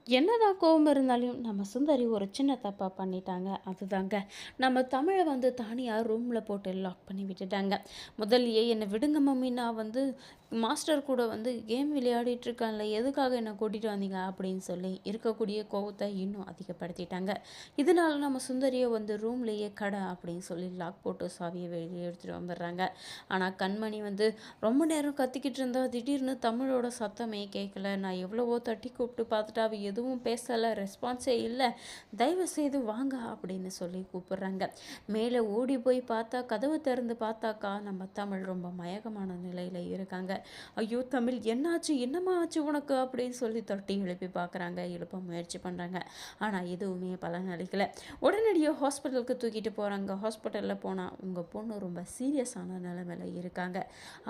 என்னதான் கோவம் இருந்தாலும் நம்ம சுந்தரி ஒரு சின்ன தப்பா பண்ணிட்டாங்க. அதுதாங்க நம்ம தமிழ தனியா ரூம்ல போட்டு லாக் பண்ணி விட்டுட்டாங்க. முதல்லயே "என்ன விடுங்க மம்மி, நான் மாஸ்டர் கூட கேம் விளையாடிட்டு இருக்கேன்ல, எதுக்காக என்ன கூட்டிட்டு வந்தீங்க?" அப்படின்னு சொல்லி இருக்கக்கூடிய கோவத்த இன்னும் அதிகப்படுத்திட்டாங்க. இதனால நம்ம சுந்தரிய ரூம்லயே அப்படின்னு சொல்லி லாக் போட்டு சாவிய வெளிய எடுத்துட்டு வந்துடுறாங்க. ஆனா கண்மணி ரொம்ப நேரம் கத்திக்கிட்டு இருந்தா, திடீர்னு தமிழோட சத்தமே கேட்கல. நான் எவ்வளவோ தட்டி கூப்பிட்டு பார்த்துட்டா, அவ எதுவும் பேசலை, ரெஸ்பான்ஸே இல்லை. தயவு செய்து வாங்க அப்படின்னு சொல்லி கூப்பிடுறாங்க. மேலே ஓடி போய் பார்த்தா, கதவு திறந்து பார்த்தாக்கா நம்ம தமிழ் ரொம்ப மயக்கமான நிலையில் இருக்காங்க. ஐயோ தமிழ், என்னாச்சு, என்னம்மா ஆச்சு உனக்கு அப்படின்னு சொல்லி தட்டி எழுப்பி பார்க்குறாங்க, எழுப்ப முயற்சி பண்ணுறாங்க. ஆனால் எதுவுமே பலன் அளிக்கலை. உடனடியாக ஹாஸ்பிட்டலுக்கு தூக்கிட்டு போகிறாங்க. ஹாஸ்பிட்டலில் போனால் உங்கள் பொண்ணு ரொம்ப சீரியஸான நிலைமையில் இருக்காங்க.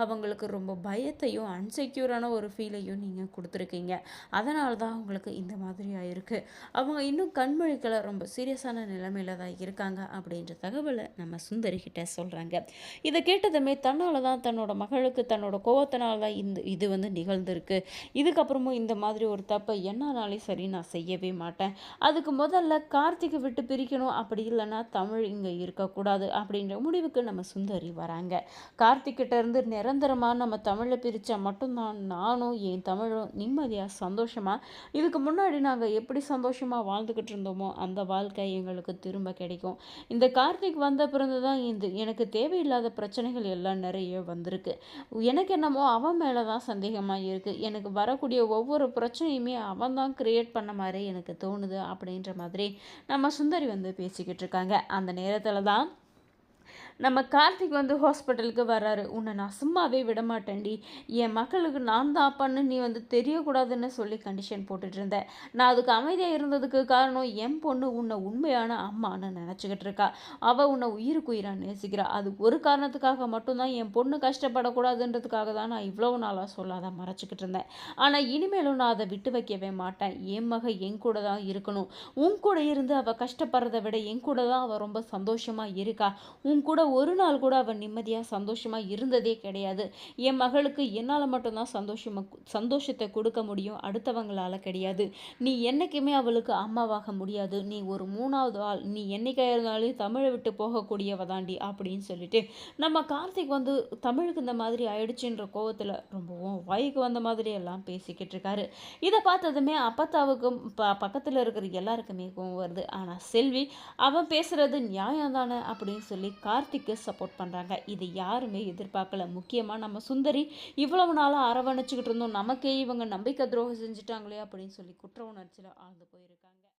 அவங்களுக்கு ரொம்ப பயத்தையும் அன்செக்யூரான ஒரு ஃபீலையும் நீங்கள் கொடுத்துருக்கீங்க. அதனால தான் அவங்களுக்கு இந்த மாதிரி ஆயிருக்கு. அவங்க இன்னும் கண்முழிக்கல, ரொம்ப சீரியஸான நிலைமையில தான் இருக்காங்க அப்படின்ற தகவலை நம்ம சுந்தரி கிட்ட சொல்கிறாங்க. இதை கேட்டதுமே தன்னால தான், தன்னோட மகளுக்கு தன்னோட கோவத்தினால தான் இது நிகழ்ந்திருக்கு. இதுக்கப்புறமும் இந்த மாதிரி ஒரு தப்பை என்னானாலும் சரி நான் செய்யவே மாட்டேன். அதுக்கு முதல்ல கார்த்திகை விட்டு பிரிக்கணும், அப்படி இல்லைன்னா தமிழ் இங்கே இருக்கக்கூடாது அப்படின்ற முடிவுக்கு நம்ம சுந்தரி வராங்க. கார்த்திக்கிட்ட இருந்து நிரந்தரமாக நம்ம தமிழை பிரித்தா மட்டும்தான் நானும் என் தமிழும் நிம்மதியாக சந்தோஷமாக இதுக்கு முன்னாடி நாங்கள் எப்படி சந்தோஷமாக வாழ்ந்துக்கிட்டு இருந்தோமோ அந்த வாழ்க்கை எங்களுக்கு திரும்ப கிடைக்கும். இந்த கார்த்திக் வந்த பிறகு தான் எனக்கு தேவையில்லாத பிரச்சனைகள் எல்லாம் நிறைய வந்திருக்கு. எனக்கு என்னமோ அவன் மேலே தான் சந்தேகமாக இருக்குது. எனக்கு வரக்கூடிய ஒவ்வொரு பிரச்சனையுமே அவன் தான் கிரியேட் பண்ண மாதிரி எனக்கு தோணுது அப்படின்ற மாதிரி நம்ம சுந்தரி பேசிக்கிட்டு இருக்காங்க. அந்த நேரத்தில் தான் நம்ம கார்த்திக் ஹாஸ்பிட்டலுக்கு வர்றாரு. "உன்னை நான் சும்மாவே விட மாட்டேன்டி. என் மக்களுக்கு நான் தான் அப்பான்னு நீ தெரியக்கூடாதுன்னு சொல்லி கண்டிஷன் போட்டுட்டு இருந்தேன். நான் அதுக்கு அமைதியாக இருந்ததுக்கு காரணம், என் பொண்ணு உன்னை உண்மையான அம்மான்னு நினச்சிக்கிட்டு இருக்கா. அவள் உன்னை உயிருக்கு உயிராக நேசிக்கிறா. அது ஒரு காரணத்துக்காக மட்டும்தான், என் பொண்ணு கஷ்டப்படக்கூடாதுன்றதுக்காக தான் நான் இவ்வளோ நாளாக சொல்லாத மறைச்சிக்கிட்டு இருந்தேன். ஆனால் இனிமேலும் நான் அதை விட்டு வைக்கவே மாட்டேன். என் மக என் கூட தான் இருக்கணும். உன் கூட இருந்து அவள் கஷ்டப்படுறதை விட என் கூட தான் அவள் ரொம்ப சந்தோஷமாக இருக்கா. உன் கூட ஒரு நாள் கூட அவள் நிம்மதியாக சந்தோஷமாக இருந்ததே கிடையாது. என் மகளுக்கு என்னால் மட்டும்தான் சந்தோஷத்தை கொடுக்க முடியும், அடுத்தவங்களால் கிடையாது. நீ என்றைக்குமே அவளுக்கு அம்மாவாக முடியாது. நீ ஒரு மூணாவது ஆள். நீ என்னைக்கா இருந்தாலும் தமிழை விட்டு போகக்கூடியவ தாண்டி அப்படின்னு சொல்லிட்டு நம்ம கார்த்திக் தமிழுக்கு இந்த மாதிரி ஆயிடுச்சுன்ற கோவத்தில் ரொம்பவும் வாய்க்கு வந்த மாதிரி எல்லாம் பேசிக்கிட்டு இருக்காரு. இதை பார்த்ததுமே அப்பத்தாவுக்கும் பக்கத்தில் இருக்கிற எல்லாருக்குமே கோவம் வருது. ஆனால் செல்வி, அவன் பேசுறது நியாயம் தானே அப்படின்னு சொல்லி கார்த்திக்கு சப்போர்ட் பண்ணுறாங்க. இது யாருமே எதிர்பார்க்கல. முக்கியமாக நம்ம சுந்தரி, இவ்வளவு நாளாக அரவணைச்சிக்கிட்டு இருந்தோம், நமக்கே இவங்க நம்பிக்கை துரோகம் செஞ்சுட்டாங்களே அப்படின்னு சொல்லி குற்ற உணர்ச்சியில் ஆழ்ந்து போயிருக்காங்க.